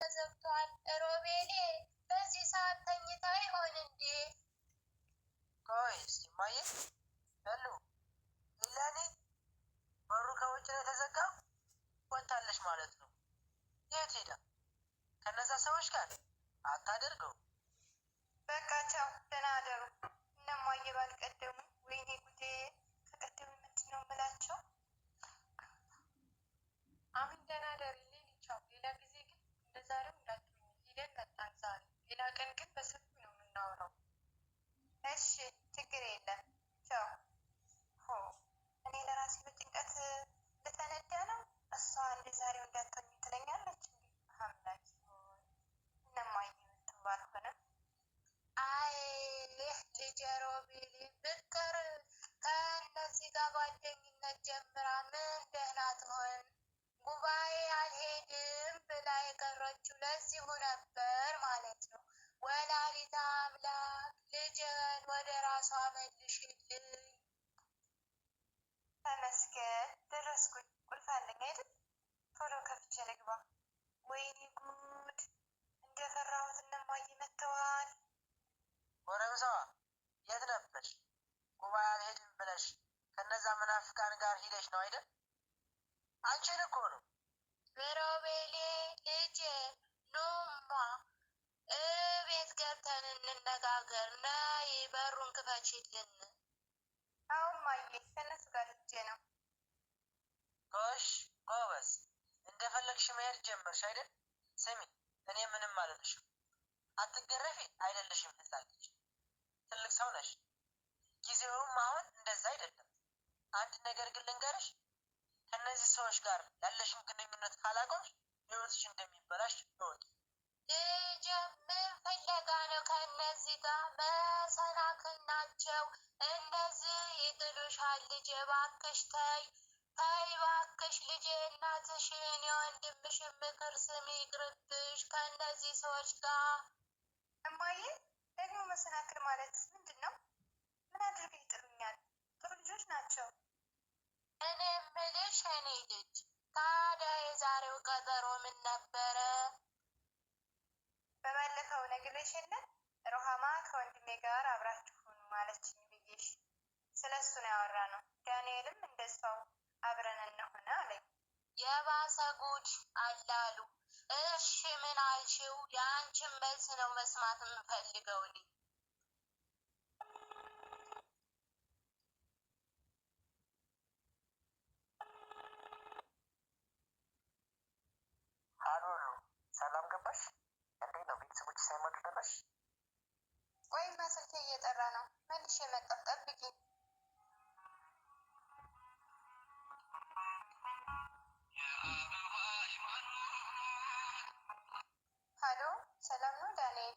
ተዘግቷል። ሮቤሌ በዚህ ሰዓት ተኝታ ይሆን እንዴ? ቆይ እስኪ ማየት ያሉ ሌላኔ በሩ ከውጭ ነው የተዘጋው። ወጥታለች ማለት ነው። የት ሄዳ? ከነዛ ሰዎች ጋር አታደርገው። በቃ ቻው፣ ደህና አደሩ። እነማዬ ባልቀደሙ። ወይኔ ጉዴ! ከቀደሙ ምንድን ነው የምላቸው? አሚን ደህና አደሪ ሌሊ፣ ቻው። ሌላ ጊዜ ግን እንደ ዛሬው እንዳትሆኝ። ሄደን መጣን ዛሬ። ሌላ ቀን ግን በሰፊው ነው የምናወራው። እሺ ችግር የለም ቻው። ሆ እኔ ለራሴ በጭንቀት ልተነዳ ነው። እሷ እንደ ዛሬው እንዳትሆኝ ትለኛለች እንዴ? አምላኬ ሆይ እነማዬ ምትው ባልሆነም። አይ ልጄ ሮቤሌ ፍቅር ከእነዚህ ጋር ጓደኝነት ጀምራ ምን ደህና ትሆን? ጉባኤ አልሄድም ብላ የቀረችው ለዚሁ ነበር ማለት ነው። ወላዲተ አምላክ ልጄን ወደ ራሷ መልሽልኝ። ተመስገን ደረስኩኝ። ቁልፍ አለኝ አይደል? ቶሎ ከፍቼ ልግባ። ወይኔ ጉድ! እንደፈራሁት እነማዬ መጥተዋል። ጎረምሳዋ የት ነበርሽ? ጉባኤ አልሄድም ብለሽ ከነዛ መናፍቃን ጋር ሂደሽ ነው አይደል? አንቺን እኮ ነው። ሮቤሌ ልጄ ኑማ እቤት ገብተን እንነጋገር። ነይ በሩን ክፈችልን። አሁን ማየ ከእነሱ ጋር ሂጄ ነው። ጎሽ ጎበዝ፣ እንደፈለግሽ መሄድ ጀመርሽ አይደል? ስሚ እኔ ምንም አልልሽም። አትገረፊ አይደለሽም። ህፃን ልጅ ትልቅ ሰው ነሽ። ጊዜውም አሁን እንደዛ አይደለም። አንድ ነገር ግን ልንገርሽ፣ ከእነዚህ ሰዎች ጋር ያለሽን ግንኙነት ካላቆምሽ ህይወትሽ እንደሚበላሽ ይወቂ። ልጄ ምን ፍለጋ ነው ከእነዚህ ጋር? መሰናክል ናቸው። እነዚህ ይጥሉሻል። ልጄ እባክሽ ተይ ተይ እባክሽ ልጄ፣ እናትሽን የወንድምሽን ምክር ስሚ፣ ይቅርብሽ ከእነዚህ ሰዎች ጋር። እማዬ ደግሞ መሰናክል ማለት ምንድን ነው? ምን አድርገው ይጥሉኛል? ጥሩ ልጆች ናቸው። እኔ የምልሽ እኔ ልጅ ታዲያ የዛሬው ቀጠሮ ምን ነበረ? በባለፈው ነግሬሽ የለ ሮሃማ ከወንድሜ ጋር አብራችሁ ሁኑ ማለችኝ ብዬሽ፣ ስለ እሱ ነው ያወራነው። ዳንኤልም እንደሷው አብረን እንሆን አለኝ። የባሰ ጉድ አላሉ። እሺ ምን አልሽው? የአንቺን መልስ ነው መስማት የምፈልገው እኔ። አሉሉ ሰላም ገባሽ? እንዴት ነው ቤተሰቦች ሳይመጡ ደረሽ? ቆይማ ስልኬ እየጠራ ነው፣ መልሼ መጣሁ፣ ጠብቂኝ። ሀሎ ሰላም ነው ዳንኤል?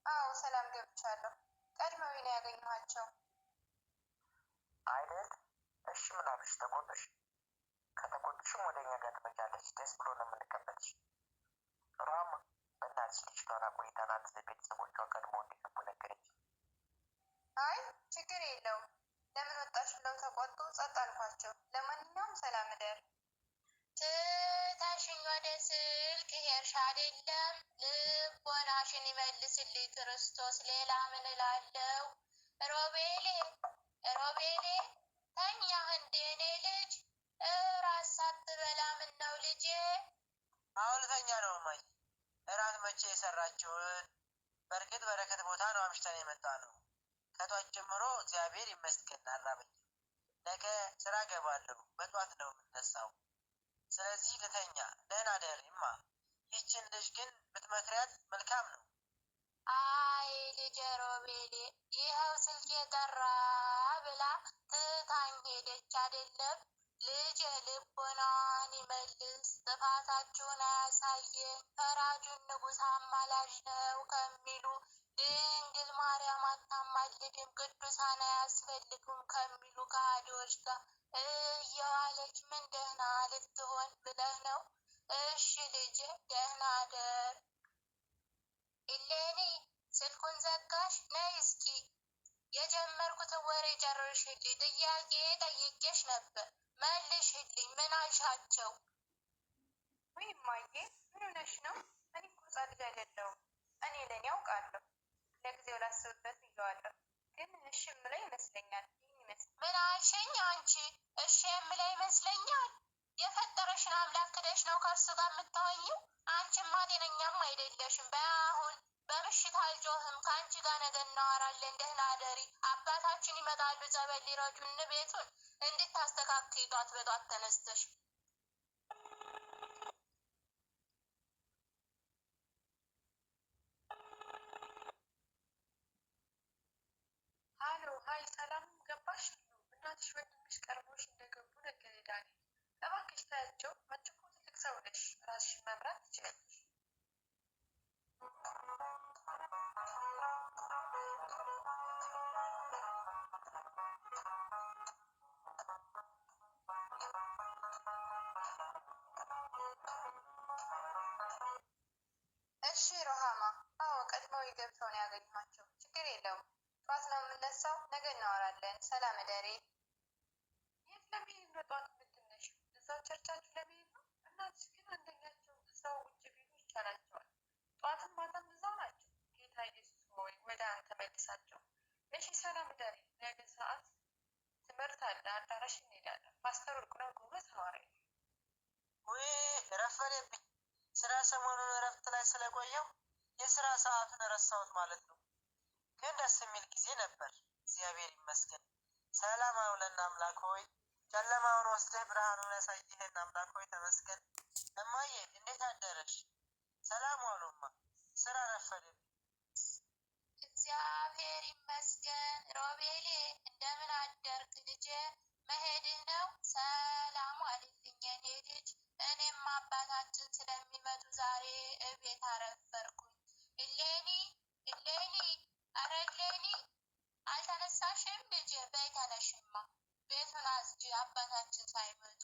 አዎ ሰላም ገብቻለሁ። ቀድመው ነው ያገኘኋቸው አይደል? እሺ ምን አሉሽ? ተቆጥሽ? ከተቆጥሽም ወደ እኛ ጋር ትመጫለች። ደስ ብሎ ነው የምንቀበልሽ። ራማ በእናትሽ ልጅቷን አቆይተናት ቤተሰቦቿ ቀድሞ እንዲገቡ ነገረች። አይ ችግር የለውም። ለምን ወጣሽ ብለው ተቆጡ፣ ጸጥ አልኳቸው። ለማንኛውም ሰላም እደር። ትተሽኝ ወደ ስልክ ሄድሽ አይደለም? ልቦናሽን ይመልስልኝ ክርስቶስ። ሌላ ምን እላለሁ? ሮቤሌ ሮቤሌ ተኛህ እንዴ? እኔ ልጅ እራት ሳትበላ ምን ነው ልጄ? አሁን ልተኛ ነው እማዬ። እራት መቼ የሰራችውን? በእርግጥ በረከት ቦታ ነው አምሽተን የመጣ ነው። ከጧት ጀምሮ እግዚአብሔር ይመስገን አልራበኝም። ነገ ስራ ገባለሁ፣ በጧት ነው የምነሳው። ስለዚህ ልተኛ። ደህና ደሪማ። ይችን ልጅ ግን ብትመክሪያት መልካም ነው። አይ ልጄ ሮቤሌ ይኸው ስልክ የጠራ ብላ ትታኝ ሄደች አይደለም? ልጄ ልቦናዋን ይመልስ፣ ጥፋታችሁን አያሳየን፣ ፈራጁን ንጉሥ አማላጅ ነው ከሚሉ ድንግል ማርያም አታማልድም፣ ቅዱሳን አያስፈልጉም ከሚሉ ከሃዲዎች ጋር እየዋለች ምን ደህና ልትሆን ብለህ ነው? እሺ ልጄ ደህና አደር። ኢሌኒ ስልኩን ዘጋሽ? ነይ እስኪ የጀመርኩትን ወሬ ጨርሽልኝ። ጥያቄ ጠይቄሽ ነበር መልሽልኝ። ምን አልሻቸው? ወይ እማዬ ምን ሆነሽ ነው? እኔ እኮ ያውቃለሁ። ለጊዜው ላስብበት ይለዋለሁ። ግን እሺ የምለው ይመስለኛል። ምን አልሽኝ አንቺ? እሺ የምለው ይመስለኛል? የፈጠረሽን አምላክ ክደሽ ነው ከእርሱ ጋር የምታወኝው? አንቺማ ጤነኛም አይደለሽም። በአሁን በምሽት አልጮህም። ከአንቺ ጋር ነገ እናወራለን። ደህና አደሪ። አባታችን ይመጣሉ ጸበል ሊረጩን ቤቱን እንድታስተካክይ ጧት በጧት ተነስተሽ። ሃሎ ሀይ፣ ሰላም ገባሽ? እናትሽ ወንድምሽ ቀርቦሽ እንደገቡ ነገር ዳኒ፣ እባክሽ ታያቸው። አንቺ እኮ ትልቅ ሰው ነሽ፣ ራስሽን መምራት ትችላለሽ። እሺ ሮሃማ። አዎ ቀድመው ገብተው ነው ያገኘኋቸው። ችግር የለውም። ጠዋት ነው የምነሳው። ነገ እናወራለን። ሰላም እደሪ። የት ለመሄድ ነው ጠዋት የምትነሺው? እዛው ቸርቻችሁ ለመሄድ ነው? እናትሽ ግን አንደኛቸው እዛው ውጭ ቢሉ ይቻላቸዋል። ጠዋትም ማታም እዛው ናቸው። ጌታ ኢየሱስ ሆይ ወደ አንተ መልሳቸው። እሺ ሰላም እደሪ። ነገ ሰዓት ትምህርት አለ፣ አዳራሽ እንሄዳለን። ፓስተር ወርቁነህ ጎበዝ ሐዋርያ። ውይ ረፈደብኝ። ስራ ሰሞኑን እረፍት ላይ ስለቆየው የስራ ሰዓቱን ረሳሁት ማለት ነው። ግን ደስ የሚል ጊዜ ነበር። እግዚአብሔር ይመስገን። ሰላም አውለን አምላክ ሆይ፣ ጨለማውን ወስደህ ብርሃኑን ያሳየህን አምላክ ሆይ ተመስገን። እማዬ እንዴት አደረሽ? ሰላም ዋሉማ። ስራ ረፈደብኝ። እግዚአብሔር ይመስገን። ሮቤሌ እንደምን አደርክ ልጄ? መሄድህ ነው? ሰላም ዋልልኝ የኔ ልጅ። እኔም አባታችን ስለሚመጡ ዛሬ እቤት አረፈርኩኝ። እሌኒ እሌኒ፣ አረ እሌኒ አልተነሳሽም ልጄ? በይ ተነሽማ፣ ቤቱን አጽጂ አባታችን ሳይመጡ።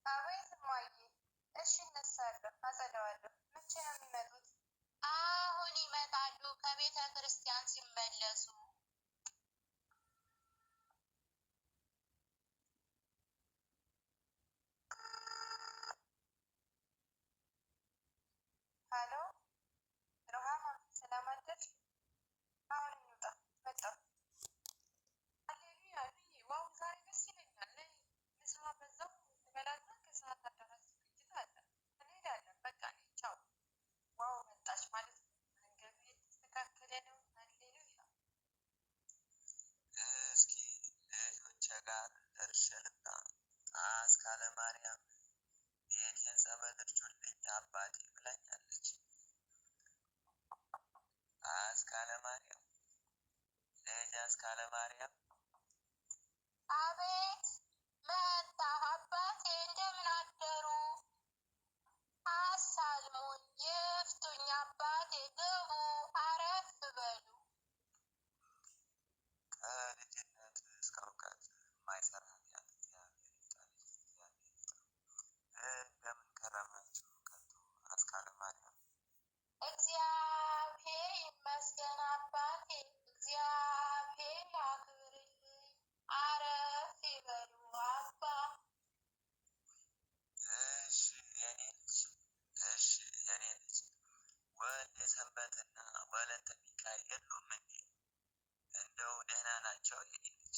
አቤት እማዬ። እሺ እነሳለሁ፣ አጸዳዋለሁ። መቼ ነው የሚመጡት? አሁን ይመጣሉ ከቤተ ክርስቲያን ሲመለሱ። ሀሎ ሮሃማ፣ ሰላም አደርሽ? አሁን እንውጣ። መጣሁ። ሃሌሉያ ልዬ፣ ዋው ዛሬ ደስ ይለኛል። ነይ ምሳ በዛው እንበላና ከሰዓት አዳራሽ ዝግጅት አለ፣ እንሄዳለን። በቃ ነይ ቻው። ዋው መጣች ማለት ነው። መንገዱ የተስተካከለ ነው። ሃሌሉያ። እስኪ ልጆቼ ጋር ደርሼ ልምጣ። አስካለ ማርያም ቤቴን ጸበል እርጩልኝ አባቴ ብላኛለች። አስካለ ማርያም፣ ልጅ አስካለ ማርያም። አቤት መጣ አባቴ። እንደምን አደሩ? አሳልሙኝ፣ ይፍቱኝ አባቴ። ግቡ፣ አረፍ በሉ። ከልጅነት እስከ እውቀት የማይሰራ ኃጢአት እግዚአብሔር ይፍታ፣ እግዚአብሔር ይፍታ። እንደምን ከረማችሁ ከቶ አስካለ ማርያም? እግዚአብሔር ይመስገን አባቴ። እግዚአብሔር ያክብርልኝ። አረፍ ይበሉ አባ። እሺ የኔ ልጅ፣ እሺ የኔ ልጅ። ወልደ ሰንበትና ወለተ ሚካኤል የሉም እንዴ? እንደው ደህና ናቸው የኔ ልጅ?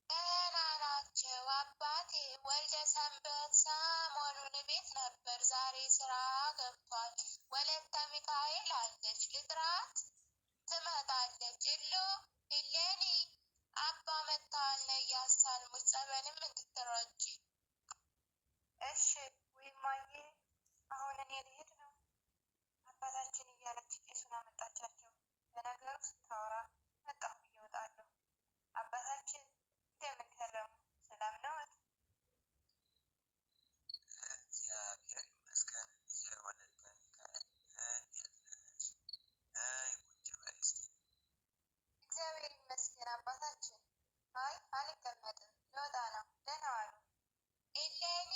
ደህና ናቸው አባቴ። ወልደ ሰንበት ሰሞኑን ቤት ነበር፣ ዛሬ ስራ ገብቷል። ወለተ ሚካኤል አለች፣ ልጥራት? ትመጣለች። እሌኒ አባ መጥተዋል፣ ነይ እያሳልሙሽ ጸበልም እንድትረጪ። እሺ ወይማዬ፣ አሁን እኔ ልሄድ ነው። አባታችን እያለች ቄሱን አመጣቻቸው። በነገሩ ስታወራ መጣሁ ብዬ እወጣለሁ። አባታችን እንደምን ከረሙ? ሰላም ነዎት? እግዚአብሔር ይመስገን። ልጄ ወለተ ሚካኤል እንዴት ነሽ? ነይ ቁጭ በይ እስኪ። እግዚአብሔር ይመስገን አባታችን። አይ አልቀመጥም፣ ልወጣ ነው። ደህና ዋሉ። እሌኒ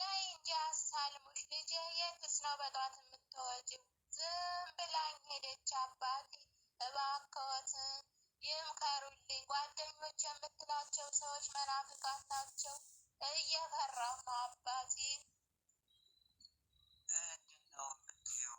ነይ እንጂ አሳልሙሽ ልጄ። የትስ ነው በጠዋት የምትወጪው? ዝም ብላኝ ሄደች አባቴ። እባክዎትን ይምከሩልኝ። ጓደኞች የምትላቸው ሰዎች መናፍቃት ናቸው። እየፈራሁ ነው አባቴ።